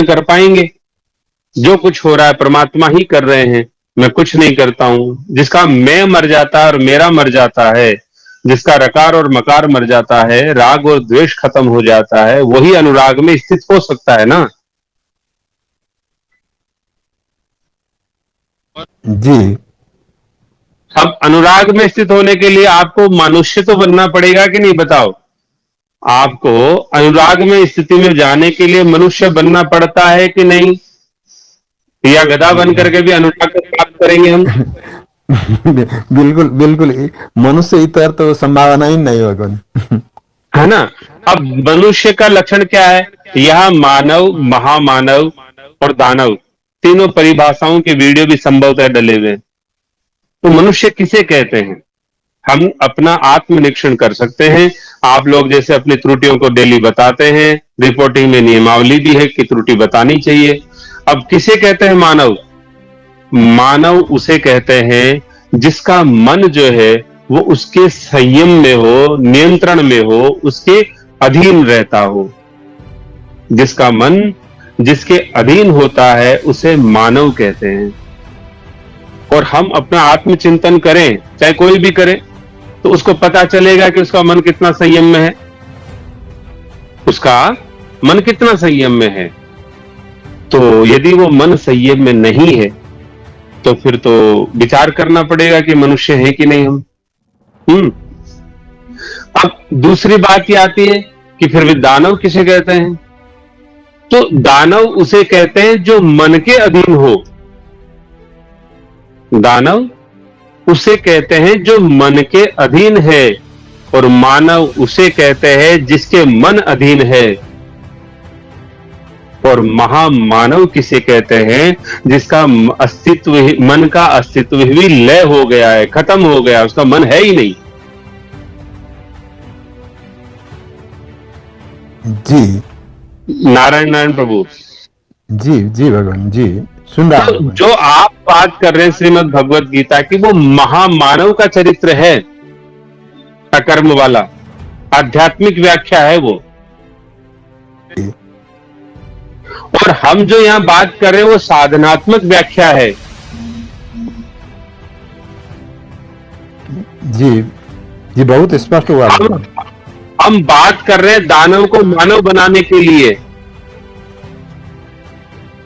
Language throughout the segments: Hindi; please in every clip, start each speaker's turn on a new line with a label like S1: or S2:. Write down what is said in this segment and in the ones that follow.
S1: कर पाएंगे। जो कुछ हो रहा है परमात्मा ही कर रहे हैं, मैं कुछ नहीं करता हूं। जिसका मैं मर जाता है और मेरा मर जाता है, जिसका रकार और मकार मर जाता है, राग और द्वेष खत्म हो जाता है, वही अनुराग में स्थित हो सकता है ना।
S2: जी
S1: अब अनुराग में स्थित होने के लिए आपको मनुष्य तो बनना पड़ेगा कि नहीं, बताओ। आपको अनुराग में स्थिति में जाने के लिए मनुष्य बनना पड़ता है कि नहीं, या गधा बन करके भी अनुराग को प्राप्त करेंगे हम?
S2: बिल्कुल बिल्कुल, मनुष्य इतर तो संभावना ही नहीं होगा।
S1: है ना। अब मनुष्य का लक्षण क्या है? यह मानव, महामानव और दानव, तीनों परिभाषाओं के वीडियो भी संभवतः डले हुए हैं। तो मनुष्य किसे कहते हैं? हम अपना आत्मनिरीक्षण कर सकते हैं। आप लोग जैसे अपनी त्रुटियों को डेली बताते हैं, रिपोर्टिंग में नियमावली भी है कि त्रुटि बतानी चाहिए। अब किसे कहते हैं मानव? मानव उसे कहते हैं जिसका मन जो है वो उसके संयम में हो, नियंत्रण में हो, उसके अधीन रहता हो। जिसका मन जिसके अधीन होता है उसे मानव कहते हैं। और हम अपना आत्मचिंतन करें, चाहे कोई भी करे, तो उसको पता चलेगा कि उसका मन कितना संयम में है। उसका मन कितना संयम में है। तो यदि वो मन संयम में नहीं है तो फिर तो विचार करना पड़ेगा कि मनुष्य है कि नहीं हम। अब दूसरी बात ये आती है कि फिर वे दानव किसे कहते हैं? तो दानव उसे कहते हैं जो मन के अधीन हो। दानव उसे कहते हैं जो मन के अधीन है, और मानव उसे कहते हैं जिसके मन अधीन है। और महामानव किसे कहते हैं? जिसका अस्तित्व ही, मन का अस्तित्व ही लय हो गया है, खत्म हो गया, उसका मन है ही नहीं।
S2: जी
S1: नारायण नारायण प्रभु।
S2: जी जी भगवान जी, सुन रहा हूं
S1: तो
S2: भगवान।
S1: जो आप बात कर रहे हैं श्रीमद् भगवत गीता की, वो महामानव का चरित्र है, अकर्म वाला, आध्यात्मिक व्याख्या है वो। और हम जो यहां बात कर रहे हैं वो साधनात्मक व्याख्या है।
S2: जी जी, बहुत स्पष्ट हुआ भगवान।
S1: हम बात कर रहे हैं दानव को मानव बनाने के लिए।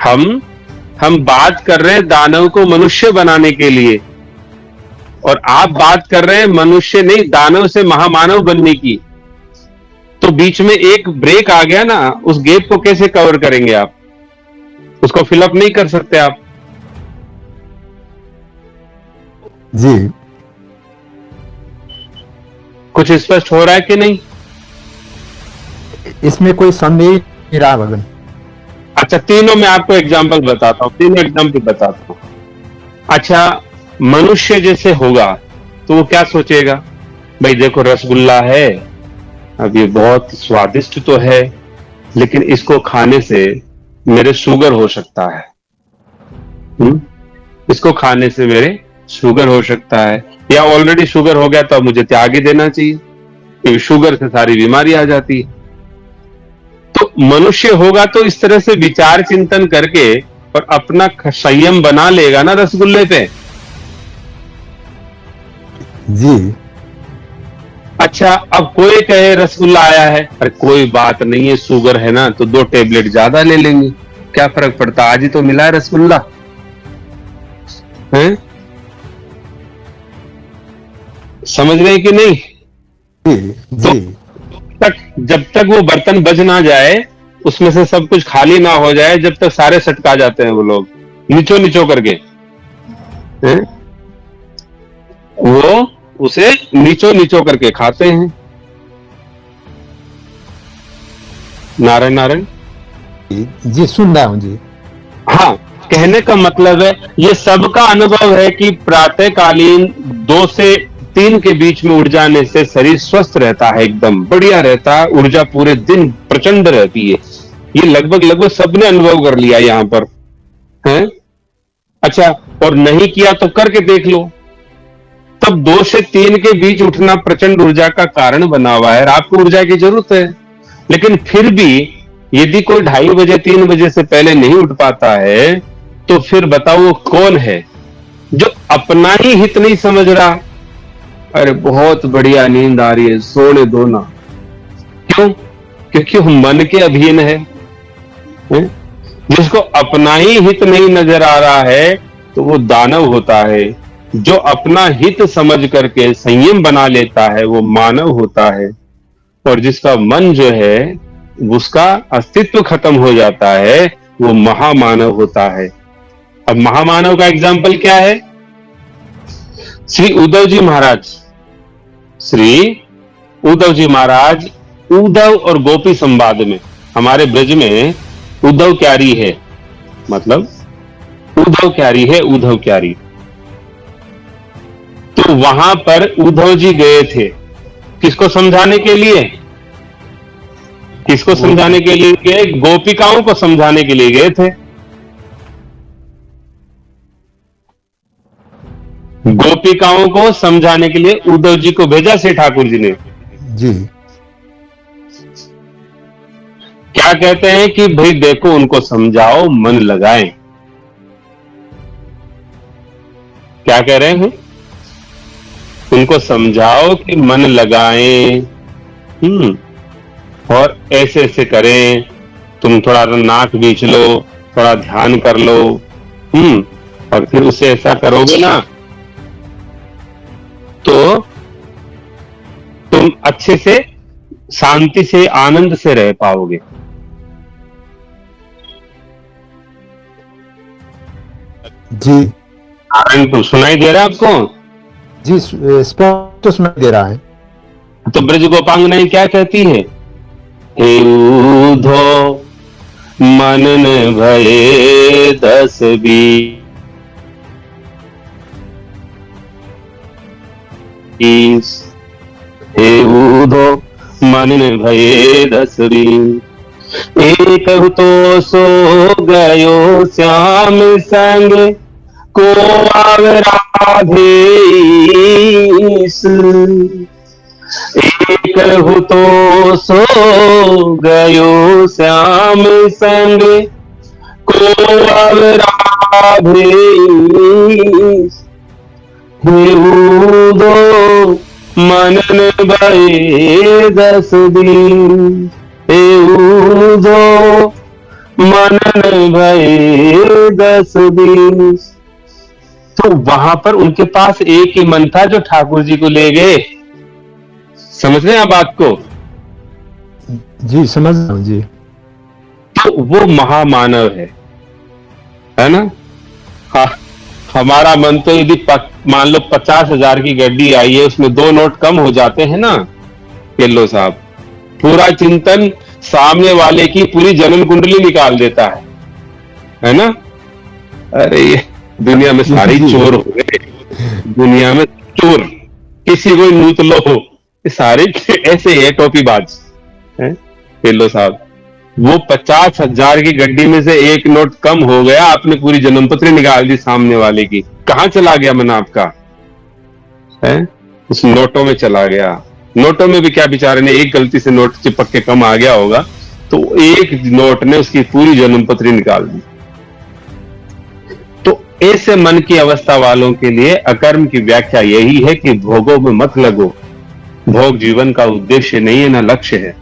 S1: हम बात कर रहे हैं दानव को मनुष्य बनाने के लिए, और आप बात कर रहे हैं मनुष्य नहीं, दानव से महामानव बनने की। तो बीच में एक ब्रेक आ गया ना, उस गैप को कैसे कवर करेंगे आप? उसको फिलअप नहीं कर सकते आप।
S2: जी,
S1: कुछ स्पष्ट हो रहा है कि नहीं?
S2: इसमें कोई संदेह नहीं रहा भगवान।
S1: अच्छा, तीनों में आपको एग्जाम्पल बताता हूं, तीनों एग्जाम्पल बताता हूं। अच्छा, मनुष्य जैसे होगा तो वो क्या सोचेगा? भाई देखो, रसगुल्ला है, अब ये बहुत स्वादिष्ट तो है, लेकिन इसको खाने से मेरे शुगर हो सकता है। इसको खाने से मेरे शुगर हो सकता है, या ऑलरेडी शुगर हो गया तो अब मुझे त्याग ही देना चाहिए, क्योंकि शुगर से सारी बीमारी आ जाती है। तो मनुष्य होगा तो इस तरह से विचार चिंतन करके और अपना संयम बना लेगा ना रसगुल्ले पे।
S2: जी
S1: अच्छा, अब कोई कहे रसगुल्ला आया है, अरे कोई बात नहीं है, शुगर है ना तो 2 टेबलेट ज्यादा ले लेंगे, क्या फर्क पड़ता, आज ही तो मिला है रसगुल्ला है। समझ रहे कि नहीं?
S2: जी
S1: तो
S2: जी
S1: जब तक वो बर्तन बज ना जाए, उसमें से सब कुछ खाली ना हो जाए, जब तक सारे सटका जाते हैं वो लोग नीचो नीचो करके हैं? वो उसे नीचो नीचो करके खाते हैं। नारायण नारायण।
S2: जी, सुन रहा हूं जी।
S1: हाँ, कहने का मतलब है ये सबका अनुभव है कि प्रातःकालीन 2 से 3 के बीच में उठ जाने से शरीर स्वस्थ रहता है, एकदम बढ़िया रहता है, ऊर्जा पूरे दिन प्रचंड रहती है। ये लगभग सबने अनुभव कर लिया यहां पर है। अच्छा, और नहीं किया तो करके देख लो। तब 2 से 3 के बीच उठना प्रचंड ऊर्जा का कारण बना हुआ है, आपको ऊर्जा की जरूरत है। लेकिन फिर भी यदि कोई 2:30 3 बजे से पहले नहीं उठ पाता है, तो फिर बताओ वो कौन है जो अपना ही हित नहीं समझ रहा। अरे बहुत बढ़िया नींद आ रही है, सोने दो ना। क्यों? क्योंकि वो मन के अधीन है। जिसको अपना ही हित नहीं नजर आ रहा है, तो वो दानव होता है। जो अपना हित समझ करके संयम बना लेता है, वो मानव होता है। और जिसका मन जो है, उसका अस्तित्व खत्म हो जाता है, वो महामानव होता है। अब महामानव का एग्जाम्पल क्या है? श्री उद्धव जी महाराज। श्री उद्धव जी महाराज उद्धव और गोपी संवाद में, हमारे ब्रज में उद्धव क्यारी है, मतलब उद्धव क्यारी है, उद्धव क्यारी। तो वहां पर उद्धव जी गए थे, किसको समझाने के लिए? किसको समझाने के लिए गए? गोपिकाओं को समझाने के लिए गए थे। गोपिकाओं को समझाने के लिए उद्धव जी को भेजा श्री ठाकुर जी ने।
S2: जी।
S1: क्या कहते हैं कि भाई देखो, उनको समझाओ, मन लगाएं। क्या कह रहे हैं? उनको समझाओ कि मन लगाएं, और ऐसे ऐसे करें। तुम थोड़ा नाक बीच लो, थोड़ा ध्यान कर लो, और फिर उसे ऐसा करोगे ना, तो तुम अच्छे से, शांति से, आनंद से रह पाओगे।
S2: जी।
S1: आनंद तो सुनाई दे रहा है आपको?
S2: जी, स्पष्ट तो सुनाई दे रहा है।
S1: तो ब्रज गोपांगनाएं क्या कहती है? हे उद्धव मनन भये 10-20, हे उद्धव मनन भये 10-20, एक तो सो गयो श्याम संग को राधेश, एक तो सो गयो श्याम संग को राधेश, हे उद्धव मनन भये 10-20, हे उद्धव मनन भये 10-20। तो वहां पर उनके पास एक ही मन था जो ठाकुर जी को ले गए। समझ रहे हैं आप बात को?
S2: जी, समझ रहा हूं जी।
S1: तो वो महामानव है ना? हाँ, हमारा मन तो यदि मान लो 50,000 की गड्डी आई है, उसमें 2 नोट कम हो जाते हैं ना, केल्लो साहब, पूरा चिंतन सामने वाले की पूरी जन्म कुंडली निकाल देता है ना? अरे ये दुनिया में सारे चोर हो गए, दुनिया में चोर, किसी को नूत लो, ये सारे ऐसे है टोपीबाज है। केल्लो साहब, वो 50,000 की गड्डी में से 1 नोट कम हो गया, आपने पूरी जन्मपत्री निकाल दी सामने वाले की। कहां चला गया मन आपका? है उस नोटों में चला गया। नोटों में भी क्या बेचारे ने एक गलती से नोट चिपक के कम आ गया होगा, तो एक नोट ने उसकी पूरी जन्मपत्री निकाल दी। तो ऐसे मन की अवस्था वालों के लिए अकर्म की व्याख्या यही है कि भोगों में मत लगो। भोग जीवन का उद्देश्य नहीं है, ना लक्ष्य है।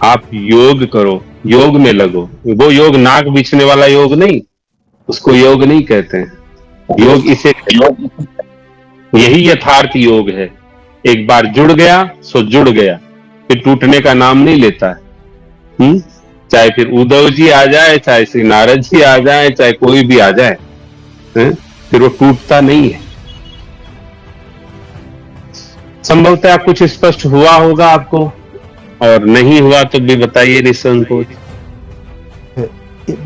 S1: आप योग करो, योग में लगो। वो योग नाक बीचने वाला योग नहीं, उसको योग नहीं कहते हैं। योग इसे, यही यथार्थ योग है। एक बार जुड़ गया सो जुड़ गया, फिर टूटने का नाम नहीं लेता है। चाहे फिर उद्धव जी आ जाए, चाहे श्री नारद जी आ जाए, चाहे कोई भी आ जाए, फिर वो टूटता नहीं है। संभवतः कुछ स्पष्ट हुआ होगा आपको, और नहीं हुआ तो भी बताइए निसंकोच।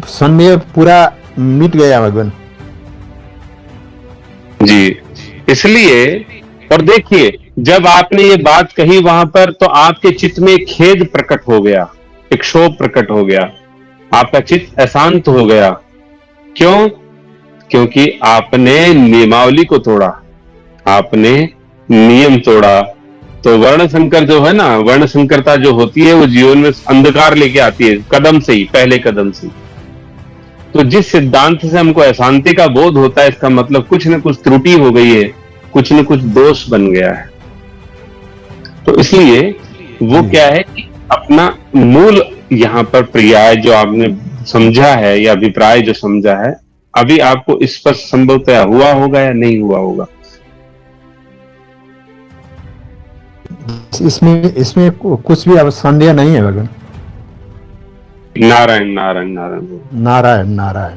S2: संदेह पूरा मिट गया भगवान
S1: जी। इसलिए, और देखिए, जब आपने ये बात कही वहां पर, तो आपके चित्त में एक खेद प्रकट हो गया, एक क्षोभ प्रकट हो गया, आपका चित्त अशांत हो गया। क्यों? क्योंकि आपने नियमावली को तोड़ा, आपने नियम तोड़ा, तो वर्ण संकर जो है ना, वर्ण संकरता जो होती है वो जीवन में अंधकार लेके आती है, कदम से ही, पहले कदम से ही। तो जिस सिद्धांत से हमको अशांति का बोध होता है, इसका मतलब कुछ न कुछ त्रुटि हो गई है, कुछ न कुछ दोष बन गया है। तो इसलिए वो क्या है कि अपना मूल यहाँ पर पर्याय जो आपने समझा है या अभिप्राय जो समझा है, अभी आपको स्पष्ट संभवतः हुआ होगा या नहीं हुआ होगा।
S2: इसमें इसमें कुछ भी अब संदेह नहीं है भगवान।
S1: नारायण नारायण नारायण।
S2: नारायण नारायण।